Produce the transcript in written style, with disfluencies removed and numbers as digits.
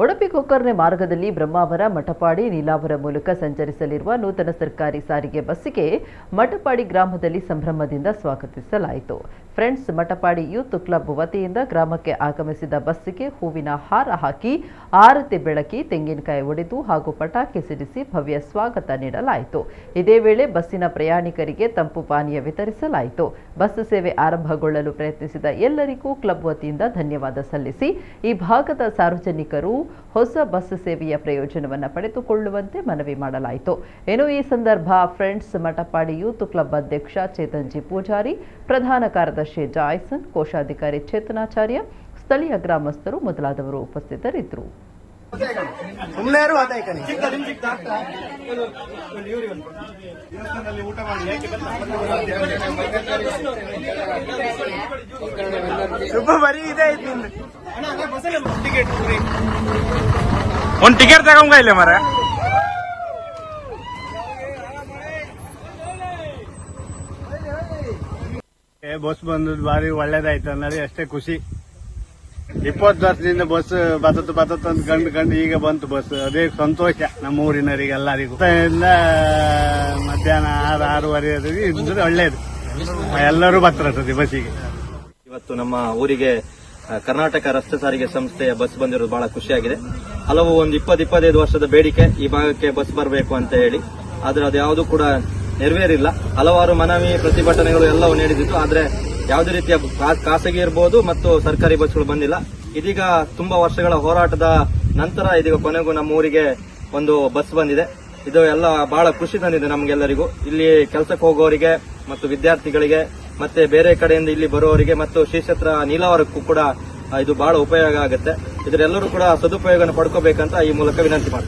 ಉಡುಪಿ ಕೊಕ್ಕರ್ನೆ ಮಾರ್ಗದಲ್ಲಿ ಬ್ರಹ್ಮಾವರ ಮಠಪಾಡಿ ನೀಲಾವರ ಮೂಲಕ ಸಂಚರಿಸಲಿರುವ ನೂತನ ಸರ್ಕಾರಿ ಸಾರಿಗೆ ಬಸ್ಸಿಗೆ ಮಠಪಾಡಿ ಗ್ರಾಮದಲ್ಲಿ ಸಂಭ್ರಮದಿಂದ ಸ್ವಾಗತಿಸಲಾಯಿತು. ಫ್ರೆಂಡ್ಸ್ ಮಠಪಾಡಿ ಯೂತ್ ಕ್ಲಬ್ ವತಿಯಿಂದ ಗ್ರಾಮಕ್ಕೆ ಆಗಮಿಸಿದ ಬಸ್ಸಿಗೆ ಹೂವಿನ ಹಾರ ಹಾಕಿ ಆರತಿ ಬೆಳಕಿ ತೆಂಗಿನಕಾಯಿ ಒಡೆದು ಹಾಗೂ ಪಟಾಕಿ ಸಿಡಿಸಿ ಭವ್ಯ ಸ್ವಾಗತ ನೀಡಲಾಯಿತು. ಇದೇ ವೇಳೆ ಬಸ್ಸಿನ ಪ್ರಯಾಣಿಕರಿಗೆ ತಂಪು ಪಾನೀಯ ವಿತರಿಸಲಾಯಿತು. ಬಸ್ ಸೇವೆ ಆರಂಭಗೊಳ್ಳಲು ಪ್ರಯತ್ನಿಸಿದ ಎಲ್ಲರಿಗೂ ಕ್ಲಬ್ ವತಿಯಿಂದ ಧನ್ಯವಾದ ಸಲ್ಲಿಸಿ ಈ ಭಾಗದ ಸಾರ್ವಜನಿಕರು ಹೊಸ ಬಸ್ ಸೇವೆಯ ಪ್ರಯೋಜನವನ್ನು ಪಡೆದುಕೊಳ್ಳುವಂತೆ ಮನವಿ ಮಾಡಲಾಯಿತು. ಇನ್ನು ಈ ಸಂದರ್ಭ ಫ್ರೆಂಡ್ಸ್ ಮಠಪಾಡಿ ಯೂತ್ ಕ್ಲಬ್ ಅಧ್ಯಕ್ಷ ಚೇತನ್ ಜಿ ಪೂಜಾರಿ, ಪ್ರಧಾನ ಕಾರ್ಯದರ್ಶಿ ಜಾಯ್ಸನ್, ಕೋಶಾಧಿಕಾರಿ ಚೇತನಾಚಾರ್ಯ, ಸ್ಥಳೀಯ ಗ್ರಾಮಸ್ಥರು ಮೊದಲಾದವರು ಉಪಸ್ಥಿತರಿದ್ದರು. ಒಂದು ಟಿಕೆಟ್ ತಗೊಂಗ ಇಲ್ಲ ಮರ ಬಸ್ ಬಂದದ್ದು ಬಾರಿ ಒಳ್ಳೇದಾಯ್ತು ಅನ್ನೋದು ಅಷ್ಟೇ ಖುಷಿ. 20 ವರ್ಷದಿಂದ ಬಸ್ ಬತ್ತತ್ತು ಅಂತ ಕಂಡು ಈಗ ಬಂತು ಬಸ್. ಅದೇ ಸಂತೋಷ ನಮ್ಮ ಊರಿನವರಿಗೆಲ್ಲರಿಗೂ. ಮಧ್ಯಾಹ್ನ 6-6:30 ಇದ್ರೆ ಒಳ್ಳೇದು, ಎಲ್ಲರೂ ಬರ್ತಾರೆ ಬಸ್ಸಿಗೆ. ಇವತ್ತು ನಮ್ಮ ಊರಿಗೆ ಕರ್ನಾಟಕ ರಸ್ತೆ ಸಾರಿಗೆ ಸಂಸ್ಥೆಯ ಬಸ್ ಬಂದಿರೋದು ಬಹಳ ಖುಷಿಯಾಗಿದೆ. ಹಲವು ಒಂದು 20-25 ವರ್ಷದ ಬೇಡಿಕೆ ಈ ಭಾಗಕ್ಕೆ ಬಸ್ ಬರಬೇಕು ಅಂತ ಹೇಳಿ, ಆದ್ರೆ ಅದು ಯಾವುದು ಕೂಡ ನೆರವೇರಿಲ್ಲ. ಹಲವಾರು ಮನವಿ ಪ್ರತಿಭಟನೆಗಳು ಎಲ್ಲವೂ ನೀಡಿದ್ದು, ಆದ್ರೆ ಯಾವುದೇ ರೀತಿಯ ಖಾಸಗಿ ಇರಬಹುದು ಮತ್ತು ಸರ್ಕಾರಿ ಬಸ್ಗಳು ಬಂದಿಲ್ಲ. ಇದೀಗ ತುಂಬಾ ವರ್ಷಗಳ ಹೋರಾಟದ ನಂತರ ಇದೀಗ ಕೊನೆಗೂ ನಮ್ಮ ಊರಿಗೆ ಒಂದು ಬಸ್ ಬಂದಿದೆ. ಇದು ಎಲ್ಲ ಬಹಳ ಖುಷಿ ತಂದಿದೆ ನಮಗೆಲ್ಲರಿಗೂ. ಇಲ್ಲಿ ಕೆಲಸಕ್ಕೆ ಹೋಗೋರಿಗೆ ಮತ್ತು ವಿದ್ಯಾರ್ಥಿಗಳಿಗೆ ಮತ್ತೆ ಬೇರೆ ಕಡೆಯಿಂದ ಇಲ್ಲಿ ಬರುವವರಿಗೆ ಮತ್ತು ಶ್ರೀ ಕ್ಷೇತ್ರ ನೀಲಾವರಕ್ಕೂ ಕೂಡ ಇದು ಬಹಳ ಉಪಯೋಗ ಆಗುತ್ತೆ. ಇದರೆಲ್ಲರೂ ಕೂಡ ಸದುಪಯೋಗ ಪಡ್ಕೋಬೇಕಂತ ಈ ಮೂಲಕ ವಿನಂತಿ ಮಾಡ್ತೀನಿ.